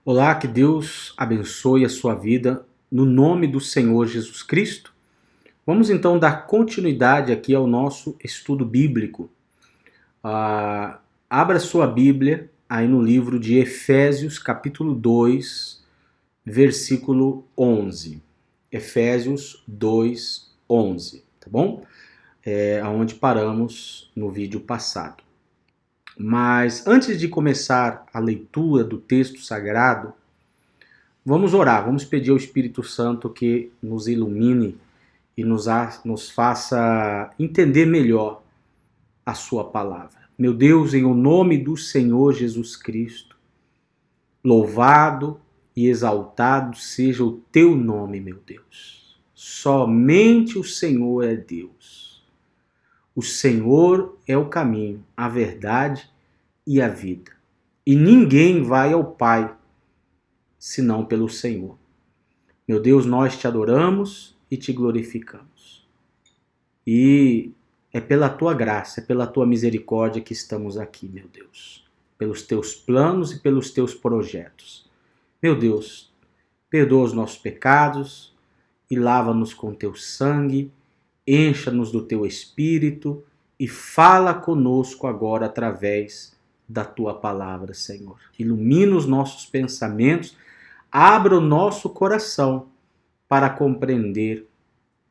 Olá, que Deus abençoe a sua vida no nome do Senhor Jesus Cristo. Vamos então dar continuidade aqui ao nosso estudo bíblico. Abra sua Bíblia aí no livro de Efésios, capítulo 2, versículo 11. Efésios 2, 11, tá bom? Aonde paramos no vídeo passado. Mas antes de começar a leitura do texto sagrado, vamos orar, vamos pedir ao Espírito Santo que nos ilumine e nos faça entender melhor a sua palavra. Meu Deus, em o nome do Senhor Jesus Cristo, louvado e exaltado seja o teu nome, meu Deus. Somente o Senhor é Deus. O Senhor é o caminho, a verdade e a vida. E ninguém vai ao Pai senão pelo Senhor. Meu Deus, nós te adoramos e te glorificamos. E é pela tua graça, é pela tua misericórdia que estamos aqui, meu Deus. Pelos teus planos e pelos teus projetos. Meu Deus, perdoa os nossos pecados e lava-nos com teu sangue, encha-nos do teu Espírito e fala conosco agora através da tua palavra, Senhor. Ilumina os nossos pensamentos, abra o nosso coração para compreender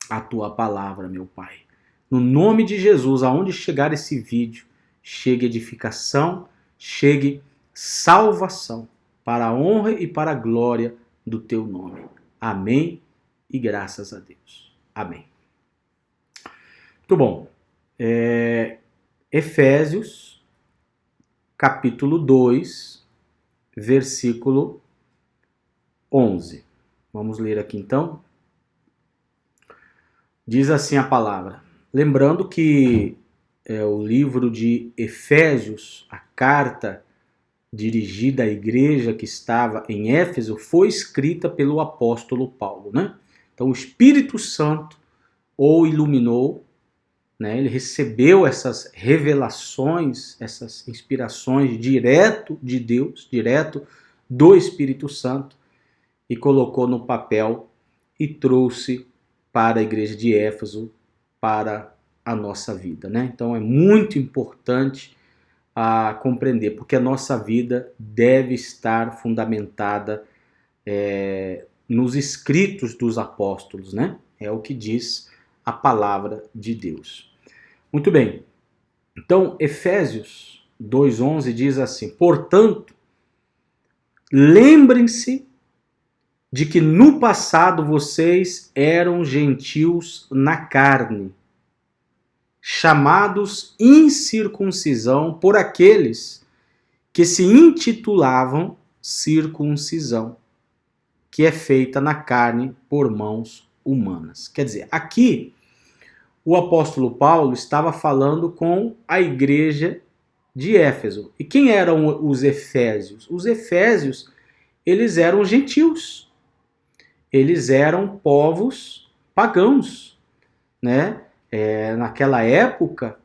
a tua palavra, meu Pai. No nome de Jesus, aonde chegar esse vídeo, chegue edificação, chegue salvação, para a honra e para a glória do teu nome. Amém e graças a Deus. Amém. Muito bom. Efésios, capítulo 2, versículo 11. Vamos ler aqui então. Diz assim a palavra. Lembrando que o livro de Efésios, a carta dirigida à igreja que estava em Éfeso, foi escrita pelo apóstolo Paulo, né? Então o Espírito Santo o iluminou, né? Ele recebeu essas revelações, essas inspirações direto de Deus, direto do Espírito Santo, e colocou no papel e trouxe para a igreja de Éfeso, para a nossa vida, né? Então é muito importante compreender, porque a nossa vida deve estar fundamentada nos escritos dos apóstolos, né? É o que diz a palavra de Deus. Muito bem. Então, Efésios 2:11 diz assim: portanto, lembrem-se de que no passado vocês eram gentios na carne, chamados incircuncisão por aqueles que se intitulavam circuncisão, que é feita na carne por mãos humanas. Quer dizer, aqui o apóstolo Paulo estava falando com a igreja de Éfeso. E quem eram os efésios? Os efésios, eles eram gentios. Eles eram povos pagãos, né? Naquela época,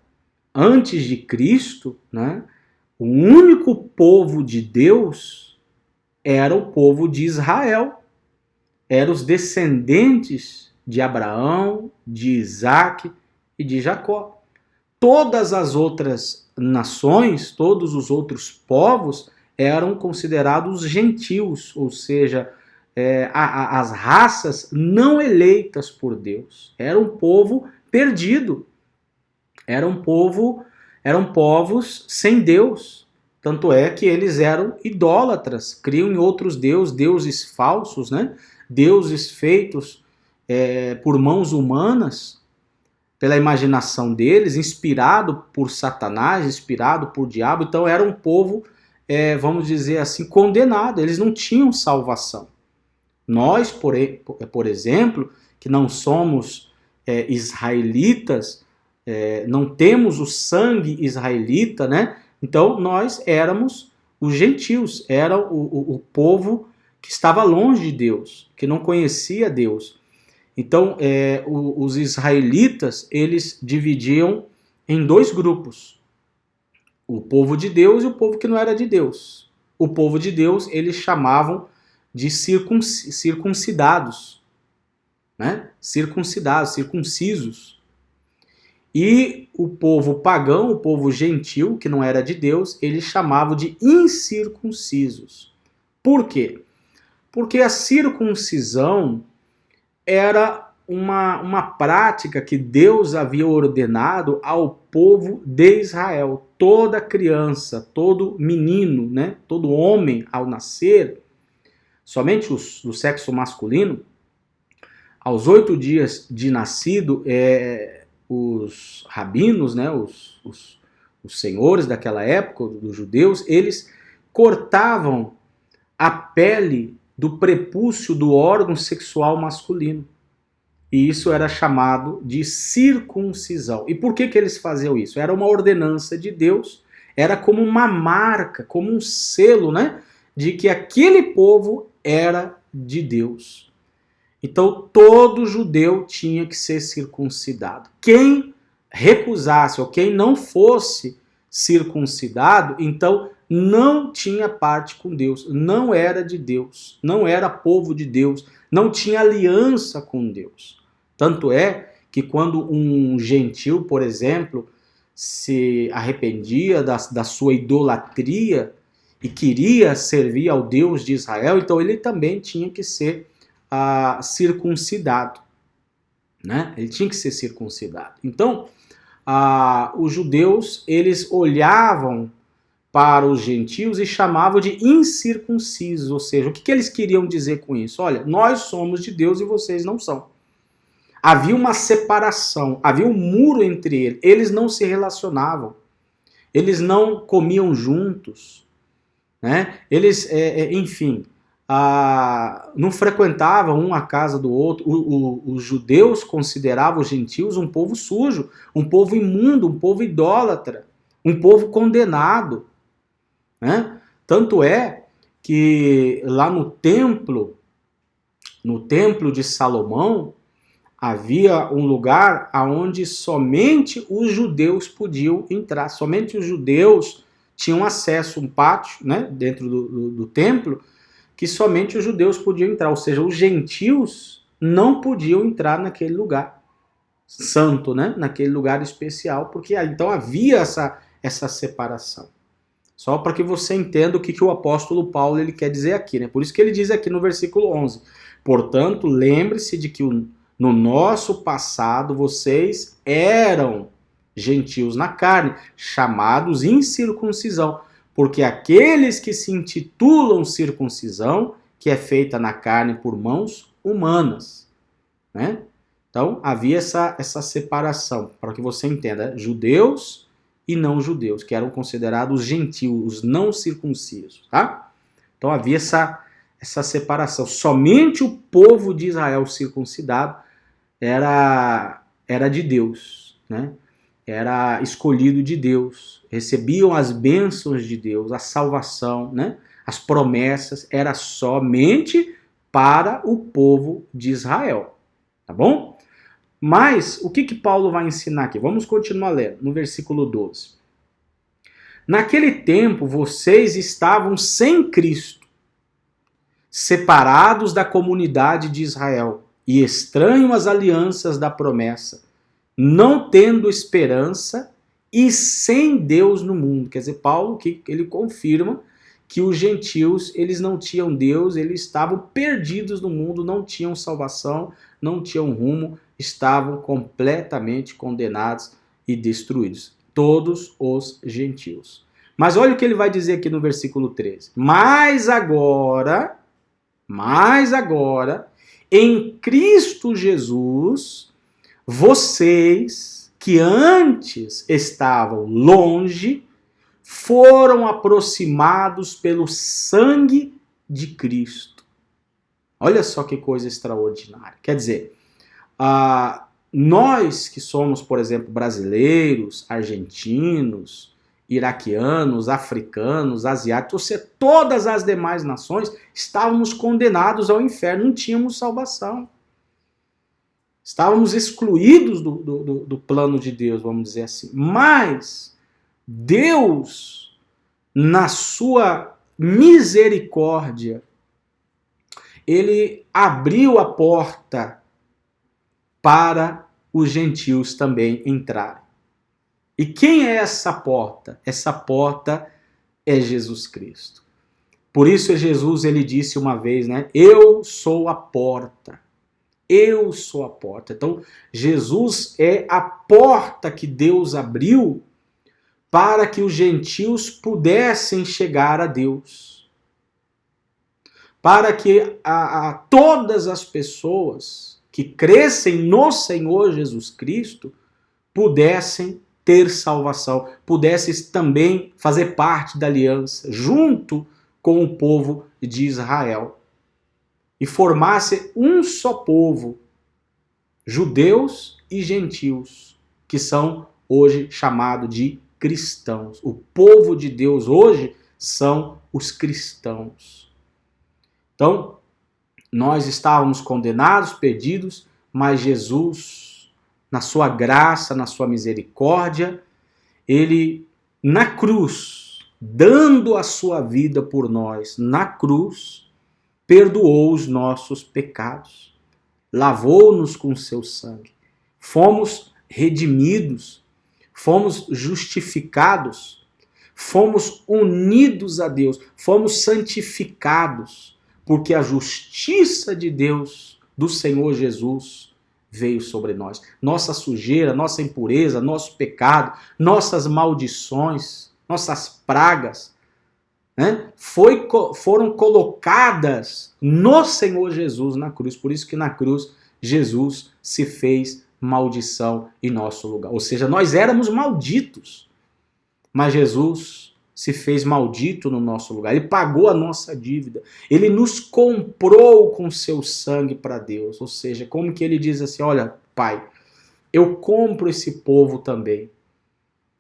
antes de Cristo, né? O único povo de Deus era o povo de Israel. Eram os descendentes de Abraão, de Isaac e de Jacó. Todas as outras nações, todos os outros povos eram considerados gentios, ou seja, as raças não eleitas por Deus. Era um povo perdido. Eram povos sem Deus. Tanto é que eles eram idólatras, criam em outros deuses falsos, né? Deuses feitos por mãos humanas, pela imaginação deles, inspirado por Satanás, inspirado por diabo. Então era um povo, vamos dizer assim, condenado. Eles não tinham salvação. Nós, por exemplo, que não somos israelitas, não temos o sangue israelita, né? Então nós éramos os gentios, era o povo que estava longe de Deus, que não conhecia Deus. Então os israelitas, eles dividiam em dois grupos: o povo de Deus e o povo que não era de Deus. o povo de Deus, eles chamavam de circuncidados, né? Circuncidados, circuncisos. E o povo pagão, o povo gentil, que não era de Deus, eles chamavam de incircuncisos. Por quê? Porque a circuncisão era uma prática que Deus havia ordenado ao povo de Israel. Toda criança, todo menino, né, todo homem ao nascer, somente os do sexo masculino, aos 8 dias de nascido, os rabinos, né, os senhores daquela época, dos judeus, eles cortavam a pele do prepúcio do órgão sexual masculino. E isso era chamado de circuncisão. E por que eles faziam isso? Era uma ordenança de Deus, era como uma marca, como um selo, né, de que aquele povo era de Deus. Então todo judeu tinha que ser circuncidado. Quem recusasse ou quem não fosse circuncidado, então não tinha parte com Deus, não era de Deus, não era povo de Deus, não tinha aliança com Deus. Tanto é que quando um gentil, por exemplo, se arrependia da sua idolatria e queria servir ao Deus de Israel, então ele também tinha que ser circuncidado, né? Ele tinha que ser circuncidado. Então, os judeus, eles olhavam para os gentios e chamavam de incircuncisos, ou seja, o que eles queriam dizer com isso? Olha, nós somos de Deus e vocês não são. Havia uma separação, havia um muro entre eles, eles não se relacionavam, eles não comiam juntos, né? Eles, enfim, não frequentavam um a casa do outro. Os judeus consideravam os gentios um povo sujo, um povo imundo, um povo idólatra, um povo condenado, né? Tanto é que lá no templo de Salomão, havia um lugar onde somente os judeus podiam entrar, somente os judeus tinham acesso a um pátio, né, dentro do templo, que somente os judeus podiam entrar, ou seja, os gentios não podiam entrar naquele lugar santo, né, naquele lugar especial, porque então havia essa separação. Só para que você entenda o que o apóstolo Paulo ele quer dizer aqui, né? Por isso que ele diz aqui no versículo 11, portanto, lembre-se de que no nosso passado vocês eram gentios na carne, chamados incircuncisão, porque aqueles que se intitulam circuncisão, que é feita na carne por mãos humanas, né? Então havia essa separação, para que você entenda, judeus e não judeus, que eram considerados gentios, os não circuncisos, tá? Então havia essa separação. Somente o povo de Israel circuncidado era de Deus, né? Era escolhido de Deus, recebiam as bênçãos de Deus, a salvação, né? As promessas, era somente para o povo de Israel, tá bom? Mas o que Paulo vai ensinar aqui? Vamos continuar lendo, no versículo 12. Naquele tempo vocês estavam sem Cristo, separados da comunidade de Israel e estranhos às alianças da promessa, não tendo esperança e sem Deus no mundo. Quer dizer, Paulo que ele confirma que os gentios, eles não tinham Deus, eles estavam perdidos no mundo, não tinham salvação, não tinham rumo, estavam completamente condenados e destruídos. Todos os gentios. Mas olha o que ele vai dizer aqui no versículo 13. Mas agora, em Cristo Jesus, vocês que antes estavam longe, foram aproximados pelo sangue de Cristo. Olha só que coisa extraordinária. Quer dizer, nós que somos, por exemplo, brasileiros, argentinos, iraquianos, africanos, asiáticos, ou seja, todas as demais nações, estávamos condenados ao inferno, não tínhamos salvação. Estávamos excluídos do plano de Deus, vamos dizer assim. Mas Deus, na sua misericórdia, ele abriu a porta para os gentios também entrarem. E quem é essa porta? Essa porta é Jesus Cristo. Por isso Jesus, ele disse uma vez, né? Eu sou a porta. Eu sou a porta. Então, Jesus é a porta que Deus abriu para que os gentios pudessem chegar a Deus. Para que todas as pessoas que crescem no Senhor Jesus Cristo pudessem ter salvação, pudessem também fazer parte da aliança, junto com o povo de Israel. E formasse um só povo, judeus e gentios, que são hoje chamados de cristãos. O povo de Deus hoje são os cristãos. Então, nós estávamos condenados, perdidos, mas Jesus, na sua graça, na sua misericórdia, ele, na cruz, dando a sua vida por nós, na cruz, perdoou os nossos pecados, lavou-nos com seu sangue, fomos redimidos, fomos justificados, fomos unidos a Deus, fomos santificados, porque a justiça de Deus, do Senhor Jesus, veio sobre nós. Nossa sujeira, nossa impureza, nosso pecado, nossas maldições, nossas pragas, né, foram colocadas no Senhor Jesus na cruz. Por isso que na cruz Jesus se fez maldição em nosso lugar. Ou seja, nós éramos malditos, mas Jesus se fez maldito no nosso lugar. Ele pagou a nossa dívida. Ele nos comprou com seu sangue para Deus. Ou seja, como que ele diz assim, olha, Pai, eu compro esse povo também.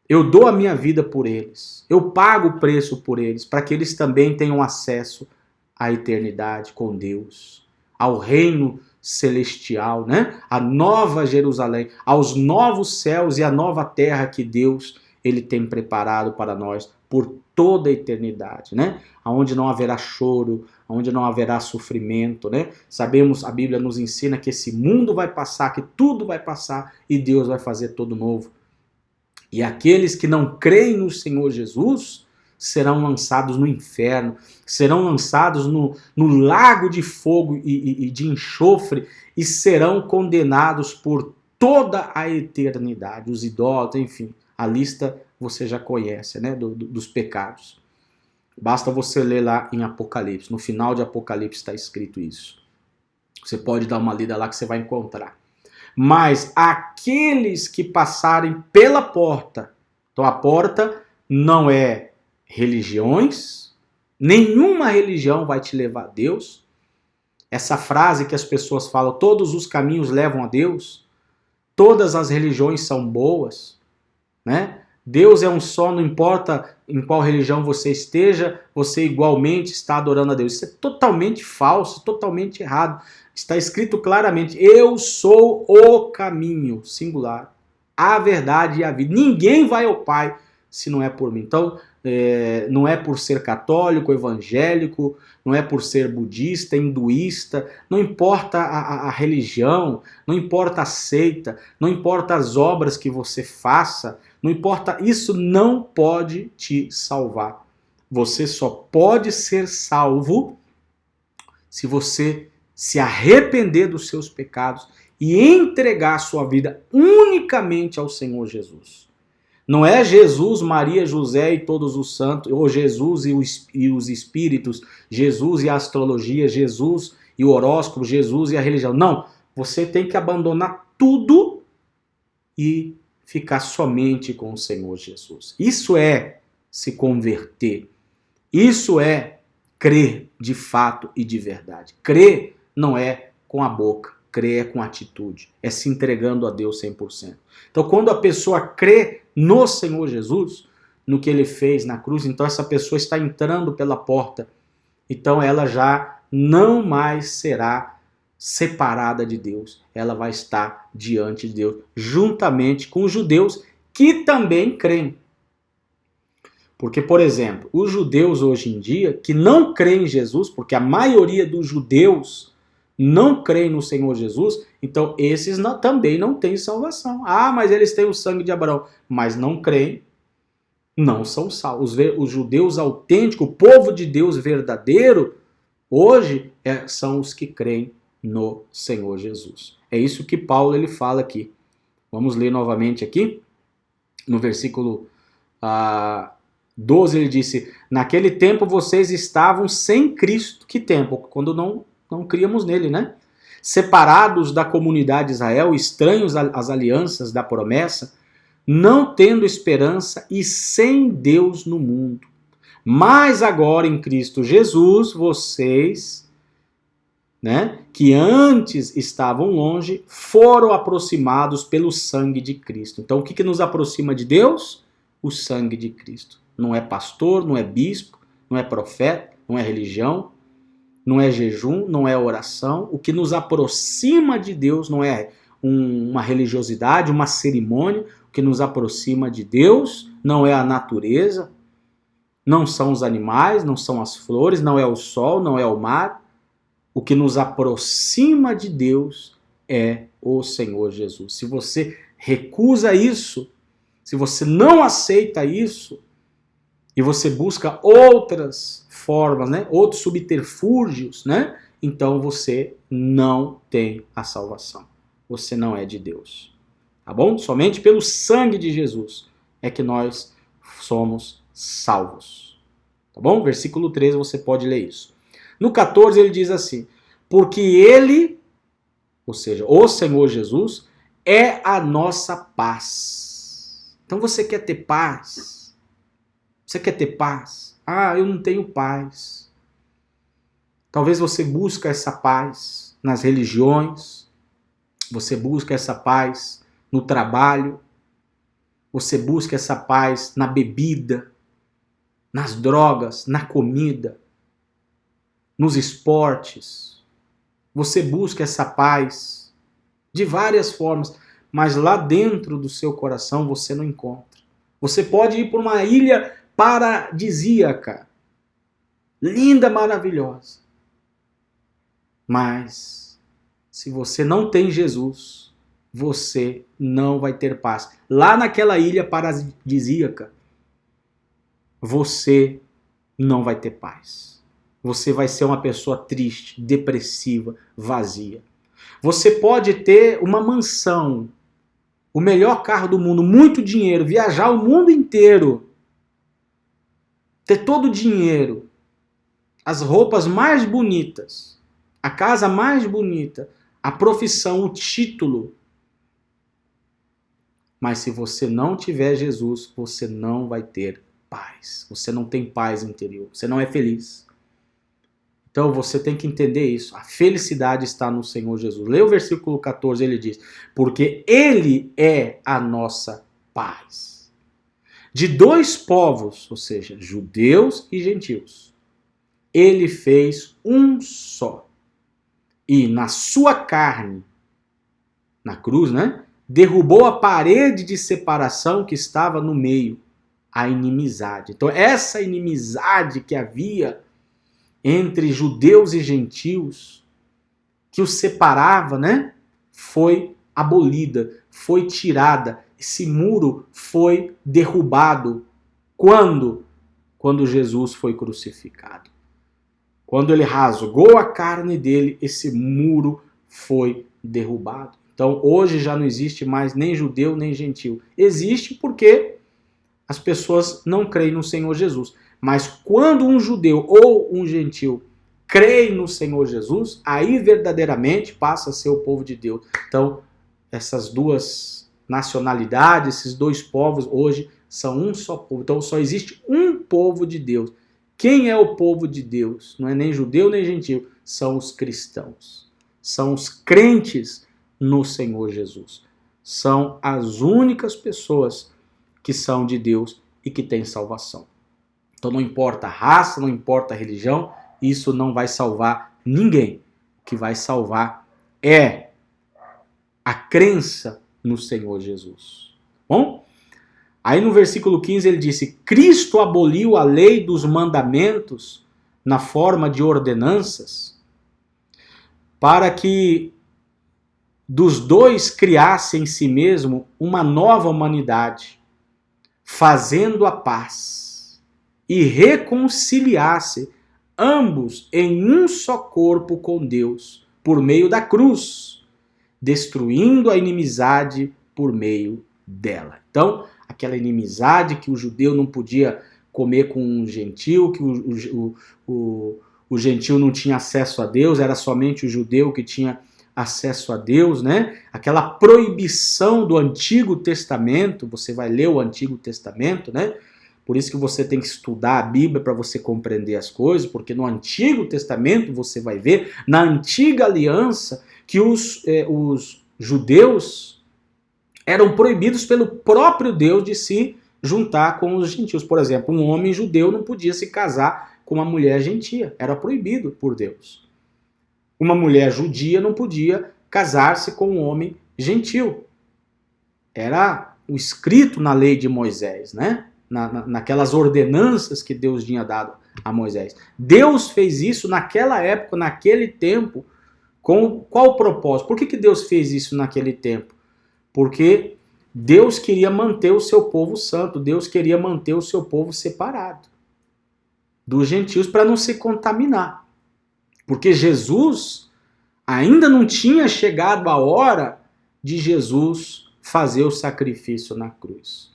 Eu dou a minha vida por eles. Eu pago o preço por eles, para que eles também tenham acesso à eternidade com Deus, ao reino celestial, né? A nova Jerusalém, aos novos céus e a nova terra que Deus ele tem preparado para nós por toda a eternidade, né? Onde não haverá choro, onde não haverá sofrimento, né? Sabemos, a Bíblia nos ensina que esse mundo vai passar, que tudo vai passar e Deus vai fazer tudo novo. E aqueles que não creem no Senhor Jesus serão lançados no inferno, serão lançados no lago de fogo e de enxofre e serão condenados por toda a eternidade. Os idólatras, enfim, a lista você já conhece, né, dos pecados. Basta você ler lá em Apocalipse. No final de Apocalipse está escrito isso. Você pode dar uma lida lá que você vai encontrar. Mas aqueles que passarem pela porta, então a porta não é religiões, nenhuma religião vai te levar a Deus. Essa frase que as pessoas falam, todos os caminhos levam a Deus, todas as religiões são boas, né? Deus é um só, não importa em qual religião você esteja, você igualmente está adorando a Deus. Isso é totalmente falso, totalmente errado. Está escrito claramente, eu sou o caminho, singular, a verdade e a vida. Ninguém vai ao Pai se não é por mim. Então, não é por ser católico, evangélico, não é por ser budista, hinduísta, não importa a religião, não importa a seita, não importa as obras que você faça, não importa, isso não pode te salvar. Você só pode ser salvo se você se arrepender dos seus pecados e entregar a sua vida unicamente ao Senhor Jesus. Não é Jesus, Maria, José e todos os santos, ou Jesus e os espíritos, Jesus e a astrologia, Jesus e o horóscopo, Jesus e a religião. Não, você tem que abandonar tudo e ficar somente com o Senhor Jesus. Isso é se converter. Isso é crer de fato e de verdade. Crer não é com a boca, crer é com atitude, é se entregando a Deus 100%. Então, quando a pessoa crê no Senhor Jesus, no que ele fez na cruz, então essa pessoa está entrando pela porta. Então ela já não mais será separada de Deus. Ela vai estar diante de Deus, juntamente com os judeus que também creem. Porque, por exemplo, os judeus hoje em dia, que não creem em Jesus, porque a maioria dos judeus não creem no Senhor Jesus, então esses também não têm salvação. Ah, mas eles têm o sangue de Abraão, mas não creem, não são salvos. Os judeus autênticos, o povo de Deus verdadeiro, hoje são os que creem no Senhor Jesus. É isso que Paulo ele fala aqui. Vamos ler novamente aqui, no versículo 12, ele disse: naquele tempo vocês estavam sem Cristo. Que tempo? Quando não criamos nele, né? Separados da comunidade de Israel, estranhos às alianças da promessa, não tendo esperança e sem Deus no mundo. Mas agora em Cristo Jesus, vocês, né, que antes estavam longe, foram aproximados pelo sangue de Cristo. Então o que nos aproxima de Deus? O sangue de Cristo. Não é pastor, não é bispo, não é profeta, não é religião, não é jejum, não é oração. O que nos aproxima de Deus não é uma religiosidade, uma cerimônia. O que nos aproxima de Deus não é a natureza, não são os animais, não são as flores, não é o sol, não é o mar. O que nos aproxima de Deus é o Senhor Jesus. Se você recusa isso, se você não aceita isso, e você busca outras formas, né, outros subterfúgios, né, então você não tem a salvação. Você não é de Deus. Tá bom? Somente pelo sangue de Jesus é que nós somos salvos. Tá bom? Versículo 13 você pode ler isso. No 14 ele diz assim: porque ele, ou seja, o Senhor Jesus, é a nossa paz. Então você quer ter paz? Você quer ter paz? Ah, eu não tenho paz. Talvez você busque essa paz nas religiões, você busca essa paz no trabalho, você busca essa paz na bebida, nas drogas, na comida, nos esportes. Você busca essa paz de várias formas, mas lá dentro do seu coração você não encontra. Você pode ir para uma ilha paradisíaca, linda, maravilhosa. Mas se você não tem Jesus, você não vai ter paz. Lá naquela ilha paradisíaca, você não vai ter paz. Você vai ser uma pessoa triste, depressiva, vazia. Você pode ter uma mansão, o melhor carro do mundo, muito dinheiro, viajar o mundo inteiro, ter todo o dinheiro, as roupas mais bonitas, a casa mais bonita, a profissão, o título. Mas se você não tiver Jesus, você não vai ter paz. Você não tem paz interior. Você não é feliz. Então você tem que entender isso. A felicidade está no Senhor Jesus. Lê o versículo 14, ele diz: porque ele é a nossa paz. De dois povos, ou seja, judeus e gentios, ele fez um só. E na sua carne, na cruz, né, derrubou a parede de separação que estava no meio, a inimizade. Então essa inimizade que havia entre judeus e gentios, que os separava, né, foi abolida, foi tirada. Esse muro foi derrubado. Quando? Quando Jesus foi crucificado. Quando ele rasgou a carne dele, esse muro foi derrubado. Então hoje já não existe mais nem judeu nem gentil. Existe porque as pessoas não creem no Senhor Jesus. Mas quando um judeu ou um gentil crê no Senhor Jesus, aí verdadeiramente passa a ser o povo de Deus. Então essas duas nacionalidades, esses dois povos hoje são um só povo. Então só existe um povo de Deus. Quem é o povo de Deus? Não é nem judeu nem gentil, são os cristãos. São os crentes no Senhor Jesus. São as únicas pessoas que são de Deus e que têm salvação. Então não importa a raça, não importa a religião, isso não vai salvar ninguém. O que vai salvar é a crença no Senhor Jesus. Bom, Aí no versículo 15 ele disse: Cristo aboliu a lei dos mandamentos na forma de ordenanças, para que dos dois criasse em si mesmo uma nova humanidade, fazendo a paz, e reconciliasse ambos em um só corpo com Deus, por meio da cruz, destruindo a inimizade por meio dela. Então, aquela inimizade que o judeu não podia comer com um gentil, que o gentil não tinha acesso a Deus, era somente o judeu que tinha acesso a Deus, né? Aquela proibição do Antigo Testamento, você vai ler o Antigo Testamento, né? Por isso que você tem que estudar a Bíblia para você compreender as coisas, porque no Antigo Testamento você vai ver, na Antiga Aliança, que os judeus eram proibidos pelo próprio Deus de se juntar com os gentios. Por exemplo, um homem judeu não podia se casar com uma mulher gentia, era proibido por Deus. Uma mulher judia não podia casar-se com um homem gentil. Era o escrito na lei de Moisés, né? Naquelas ordenanças que Deus tinha dado a Moisés. Deus fez isso naquela época, naquele tempo, com qual propósito? Por que Deus fez isso naquele tempo? Porque Deus queria manter o seu povo santo, Deus queria manter o seu povo separado dos gentios para não se contaminar. Porque Jesus ainda não tinha chegado a hora de Jesus fazer o sacrifício na cruz.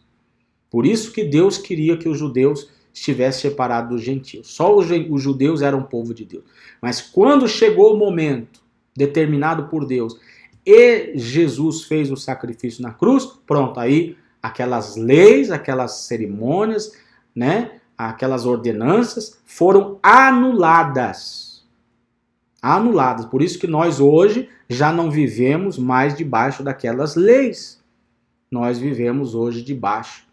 Por isso que Deus queria que os judeus estivessem separados dos gentios. Só os judeus eram povo de Deus. Mas quando chegou o momento determinado por Deus e Jesus fez o sacrifício na cruz, pronto, aí aquelas leis, aquelas cerimônias, né, aquelas ordenanças foram anuladas. Anuladas. Por isso que nós hoje já não vivemos mais debaixo daquelas leis. Nós vivemos hoje debaixo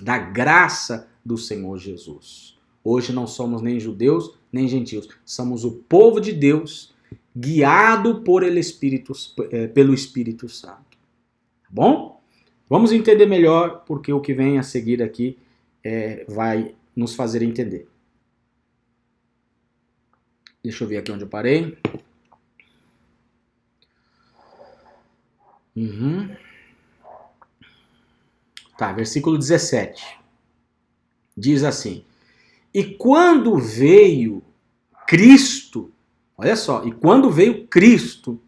da graça do Senhor Jesus. Hoje não somos nem judeus, nem gentios. Somos o povo de Deus, guiado pelo Espírito Santo. Tá bom? Vamos entender melhor, porque o que vem a seguir aqui vai nos fazer entender. Deixa eu ver aqui onde eu parei. Tá, versículo 17. Diz assim: E quando veio Cristo, olha só, e quando veio Cristo,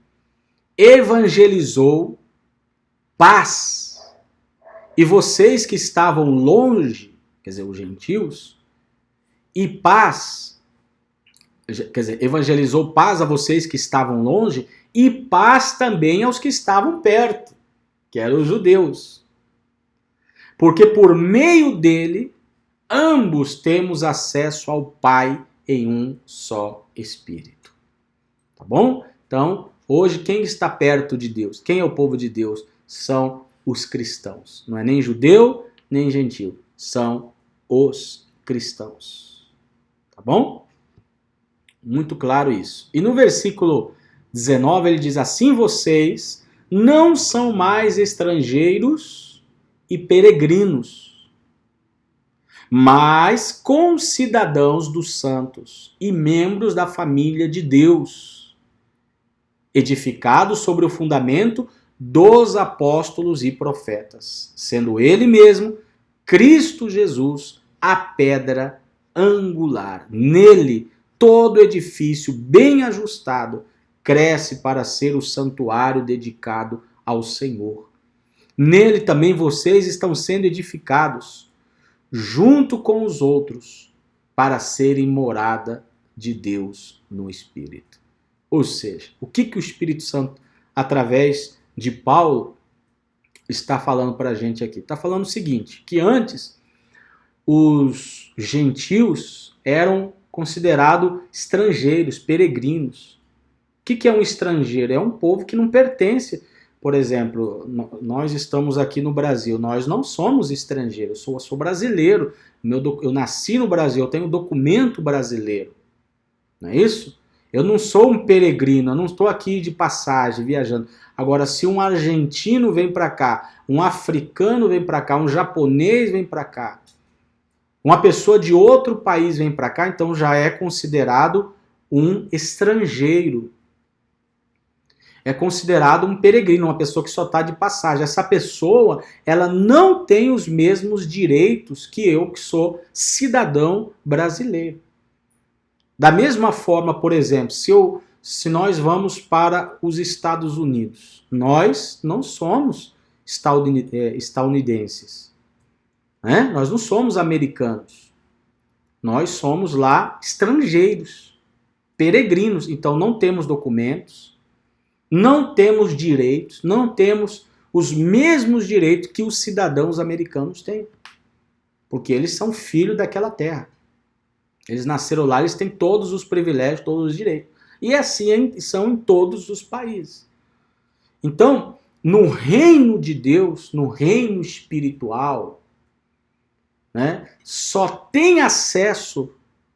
evangelizou paz. E vocês que estavam longe, quer dizer, os gentios, e paz, quer dizer, evangelizou paz a vocês que estavam longe, e paz também aos que estavam perto, que eram os judeus. Porque por meio dele, ambos temos acesso ao Pai em um só Espírito. Tá bom? Então, hoje, quem está perto de Deus? Quem é o povo de Deus? São os cristãos. Não é nem judeu, nem gentil. São os cristãos. Tá bom? Muito claro isso. E no versículo 19 ele diz: Assim vocês não são mais estrangeiros e peregrinos, mas concidadãos dos santos e membros da família de Deus, edificados sobre o fundamento dos apóstolos e profetas, sendo ele mesmo, Cristo Jesus, a pedra angular. Nele, todo edifício bem ajustado cresce para ser o santuário dedicado ao Senhor. Nele também vocês estão sendo edificados, junto com os outros, para serem morada de Deus no Espírito. Ou seja, o que o Espírito Santo, através de Paulo, está falando para a gente aqui? Está falando o seguinte, que antes os gentios eram considerados estrangeiros, peregrinos. O que é um estrangeiro? É um povo que não pertence. Por exemplo, nós estamos aqui no Brasil, nós não somos estrangeiros, eu sou brasileiro, eu nasci no Brasil, eu tenho documento brasileiro, não é isso? Eu não sou um peregrino, eu não estou aqui de passagem, viajando. Agora, se um argentino vem para cá, um africano vem para cá, um japonês vem para cá, uma pessoa de outro país vem para cá, então já é considerado um estrangeiro. É considerado um peregrino, uma pessoa que só está de passagem. Essa pessoa, ela não tem os mesmos direitos que eu, que sou cidadão brasileiro. Da mesma forma, por exemplo, se nós vamos para os Estados Unidos, nós não somos estadunidenses, né? Nós não somos americanos. Nós somos lá estrangeiros, peregrinos. Então não temos documentos, não temos direitos, não temos os mesmos direitos que os cidadãos americanos têm. Porque eles são filhos daquela terra. Eles nasceram lá, eles têm todos os privilégios, todos os direitos. E assim são em todos os países. Então, no reino de Deus, no reino espiritual, né, só tem acesso,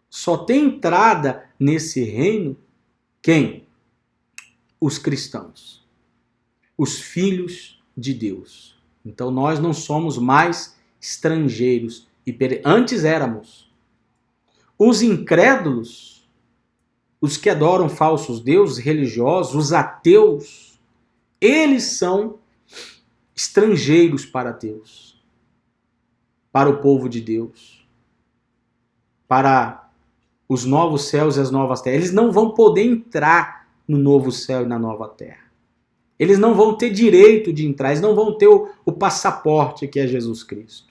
só tem entrada nesse reino quem? Os cristãos, os filhos de Deus. Então nós não somos mais estrangeiros. Antes éramos. Os incrédulos, os que adoram falsos deuses religiosos, os ateus, eles são estrangeiros para Deus, para o povo de Deus, para os novos céus e as novas terras. Eles não vão poder entrar no novo céu e na nova terra. Eles não vão ter direito de entrar, eles não vão ter o passaporte que é Jesus Cristo.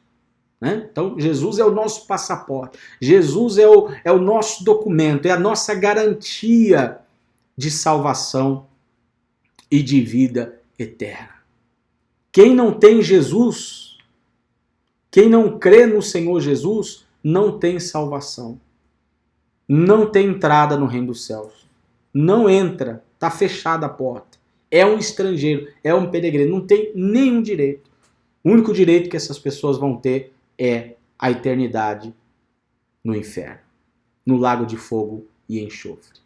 Né? Então, Jesus é o nosso passaporte. Jesus é o nosso documento, é a nossa garantia de salvação e de vida eterna. Quem não tem Jesus, quem não crê no Senhor Jesus, não tem salvação. Não tem entrada no reino dos céus. Não entra, está fechada a porta. É um estrangeiro, é um peregrino, não tem nenhum direito. O único direito que essas pessoas vão ter é a eternidade no inferno, no lago de fogo e enxofre.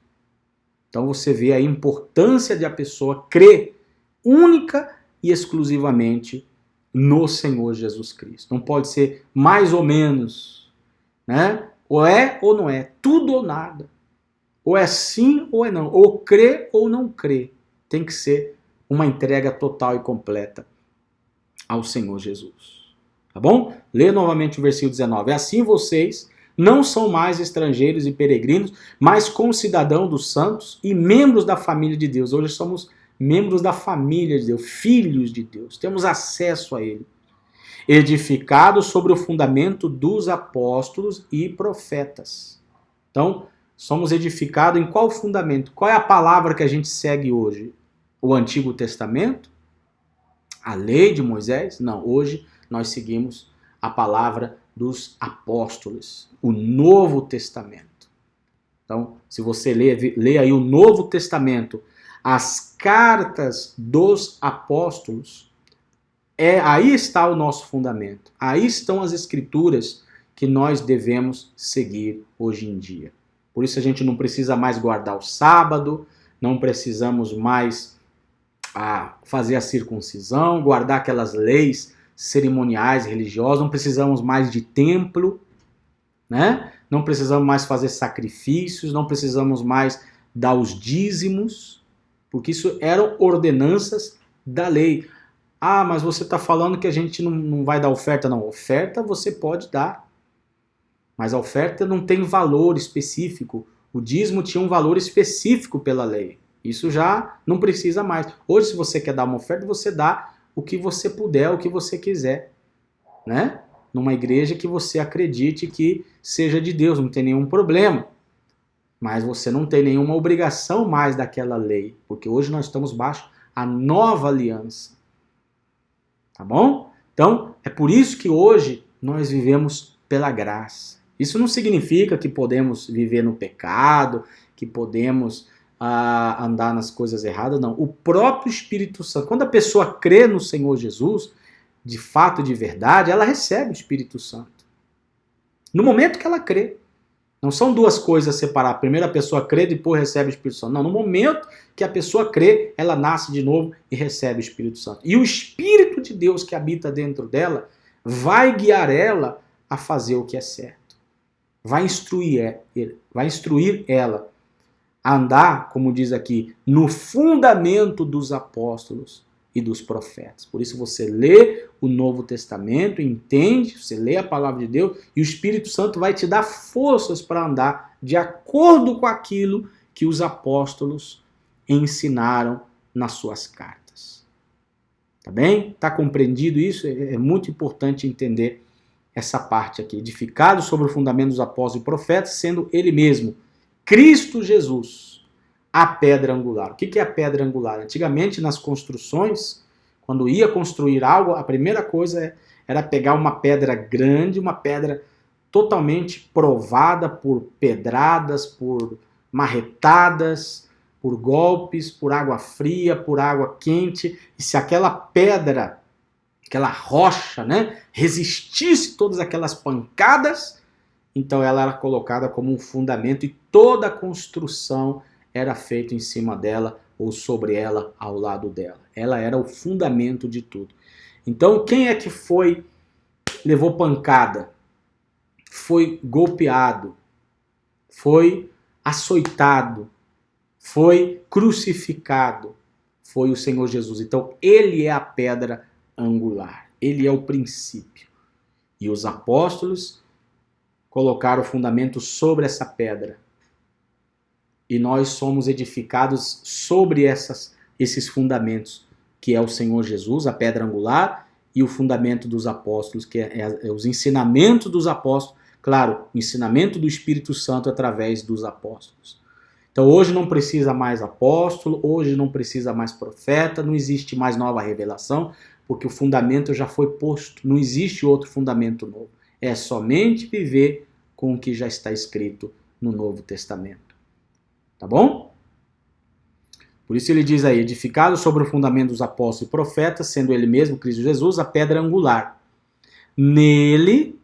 Então você vê a importância de a pessoa crer única e exclusivamente no Senhor Jesus Cristo. Não pode ser mais ou menos, né? Ou é ou não é, tudo ou nada. Ou é sim ou é não, ou crê ou não crê. Tem que ser uma entrega total e completa ao Senhor Jesus. Tá bom? Lê novamente o versículo 19. Assim vocês não são mais estrangeiros e peregrinos, mas concidadãos dos santos e membros da família de Deus. Hoje somos membros da família de Deus, filhos de Deus. Temos acesso a Ele. Edificados sobre o fundamento dos apóstolos e profetas. Então, somos edificados em qual fundamento? Qual é a palavra que a gente segue hoje? O Antigo Testamento? A lei de Moisés? Não, hoje nós seguimos a palavra dos apóstolos, o Novo Testamento. Então, se você lê aí o Novo Testamento, as cartas dos apóstolos, aí está o nosso fundamento. Aí estão as escrituras que nós devemos seguir hoje em dia. Por isso a gente não precisa mais guardar o sábado, não precisamos mais fazer a circuncisão, guardar aquelas leis cerimoniais, religiosas, não precisamos mais de templo, né? Não precisamos mais fazer sacrifícios, não precisamos mais dar os dízimos, porque isso eram ordenanças da lei. Ah, mas você está falando que a gente não vai dar oferta? Não, oferta você pode dar, mas a oferta não tem valor específico. O dízimo tinha um valor específico pela lei. Isso já não precisa mais. Hoje, se você quer dar uma oferta, você dá o que você puder, o que você quiser, né? Numa igreja que você acredite que seja de Deus, não tem nenhum problema. Mas você não tem nenhuma obrigação mais daquela lei, porque hoje nós estamos baixo a nova aliança. Tá bom? Então, é por isso que hoje nós vivemos pela graça. Isso não significa que podemos viver no pecado, que podemos andar nas coisas erradas, não. O próprio Espírito Santo, quando a pessoa crê no Senhor Jesus, de fato, de verdade, ela recebe o Espírito Santo. No momento que ela crê. Não são duas coisas separadas. Primeiro a pessoa crê, depois recebe o Espírito Santo. Não, no momento que a pessoa crê, ela nasce de novo e recebe o Espírito Santo. E o Espírito de Deus que habita dentro dela vai guiar ela a fazer o que é certo. Vai instruir ela a andar, como diz aqui, no fundamento dos apóstolos e dos profetas. Por isso você lê o Novo Testamento, entende, você lê a palavra de Deus e o Espírito Santo vai te dar forças para andar de acordo com aquilo que os apóstolos ensinaram nas suas cartas. Tá bem? Está compreendido isso? É muito importante entender essa parte aqui. Edificado sobre o fundamento dos apóstolos e profetas, sendo ele mesmo, Cristo Jesus, a pedra angular. O que é a pedra angular? Antigamente, nas construções, quando ia construir algo, a primeira coisa era pegar uma pedra grande, uma pedra totalmente provada por pedradas, por marretadas, por golpes, por água fria, por água quente. E se aquela pedra, aquela rocha, resistisse todas aquelas pancadas, então ela era colocada como um fundamento e toda a construção era feita em cima dela ou sobre ela, ao lado dela. Ela era o fundamento de tudo. Então quem é que levou pancada, foi golpeado, foi açoitado, foi crucificado? Foi o Senhor Jesus. Então ele é a pedra angular, ele é o princípio. E os apóstolos colocaram o fundamento sobre essa pedra. E nós somos edificados sobre esses fundamentos, que é o Senhor Jesus, a pedra angular, e o fundamento dos apóstolos, que é os ensinamentos dos apóstolos. Claro, o ensinamento do Espírito Santo através dos apóstolos. Então hoje não precisa mais apóstolo, hoje não precisa mais profeta, não existe mais nova revelação, porque o fundamento já foi posto, não existe outro fundamento novo. É somente viver com o que já está escrito no Novo Testamento. Tá bom? Por isso ele diz aí, edificado sobre o fundamento dos apóstolos e profetas, sendo ele mesmo, Cristo Jesus, a pedra angular. Nele,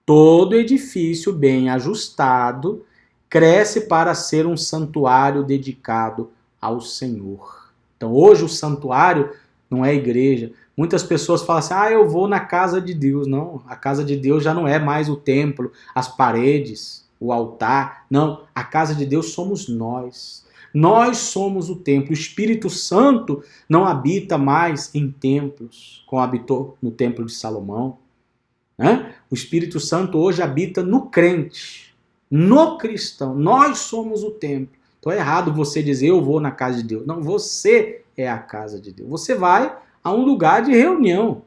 todo edifício bem ajustado cresce para ser um santuário dedicado ao Senhor. Então hoje o santuário não é a igreja. Muitas pessoas falam assim, eu vou na casa de Deus. Não, a casa de Deus já não é mais o templo, as paredes, o altar. Não, a casa de Deus somos nós. Nós somos o templo. O Espírito Santo não habita mais em templos, como habitou no templo de Salomão. O Espírito Santo hoje habita no crente, no cristão. Nós somos o templo. Então é errado você dizer, eu vou na casa de Deus. Não, você é a casa de Deus. Você vai a um lugar de reunião,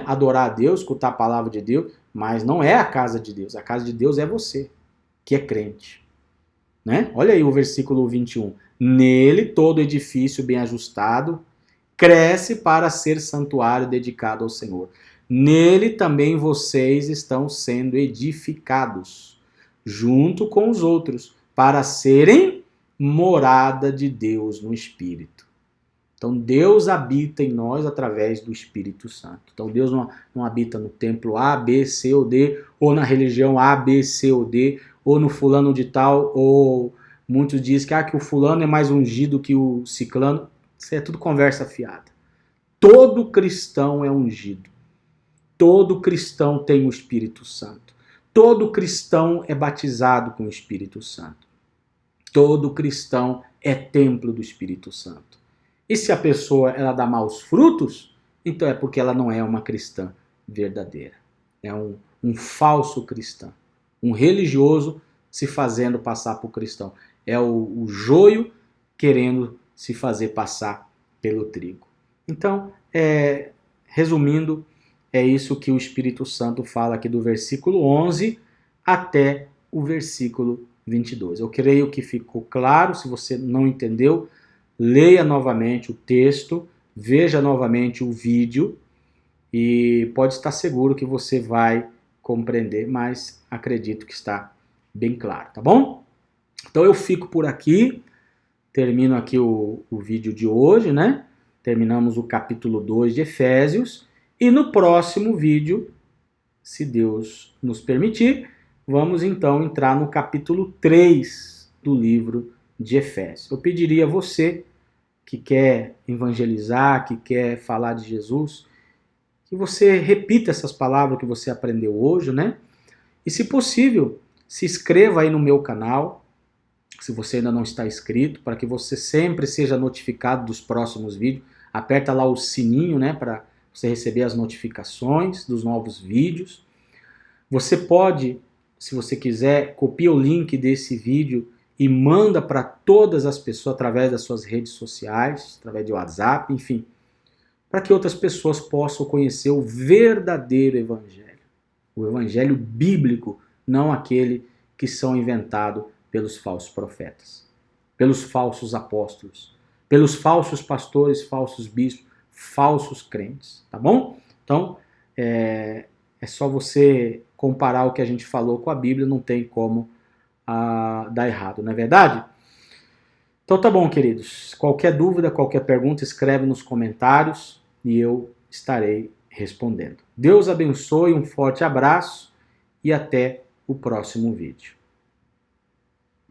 adorar a Deus, escutar a palavra de Deus, mas não é a casa de Deus. A casa de Deus é você, que é crente. Olha aí o versículo 21. Nele todo edifício bem ajustado cresce para ser santuário dedicado ao Senhor. Nele também vocês estão sendo edificados, junto com os outros, para serem morada de Deus no Espírito. Então Deus habita em nós através do Espírito Santo. Então Deus não habita no templo A, B, C ou D, ou na religião A, B, C ou D, ou no fulano de tal, ou muitos dizem que o fulano é mais ungido que o ciclano. Isso é tudo conversa fiada. Todo cristão é ungido. Todo cristão tem o Espírito Santo. Todo cristão é batizado com o Espírito Santo. Todo cristão é templo do Espírito Santo. E se a pessoa ela dá maus frutos, então é porque ela não é uma cristã verdadeira. É um falso cristão. Um religioso se fazendo passar por cristão. É o joio querendo se fazer passar pelo trigo. Então, resumindo, é isso que o Espírito Santo fala aqui do versículo 11 até o versículo 22. Eu creio que ficou claro. Se você não entendeu, leia novamente o texto, veja novamente o vídeo e pode estar seguro que você vai compreender, mas acredito que está bem claro, tá bom? Então eu fico por aqui, termino aqui o vídeo de hoje, Terminamos o capítulo 2 de Efésios e no próximo vídeo, se Deus nos permitir, vamos então entrar no capítulo 3 do livro de Efésios. Eu pediria a você que quer evangelizar, que quer falar de Jesus, que você repita essas palavras que você aprendeu hoje, né? E se possível, se inscreva aí no meu canal, se você ainda não está inscrito, para que você sempre seja notificado dos próximos vídeos. Aperta lá o sininho, né, para você receber as notificações dos novos vídeos. Você pode, se você quiser, copia o link desse vídeo e manda para todas as pessoas através das suas redes sociais, através de WhatsApp, enfim, para que outras pessoas possam conhecer o verdadeiro evangelho. O evangelho bíblico, não aquele que são inventados pelos falsos profetas, pelos falsos apóstolos, pelos falsos pastores, falsos bispos, falsos crentes, tá bom? Então, é só você comparar o que a gente falou com a Bíblia, não tem como dar errado, não é verdade? Então tá bom, queridos. Qualquer dúvida, qualquer pergunta, escreve nos comentários e eu estarei respondendo. Deus abençoe, um forte abraço e até o próximo vídeo.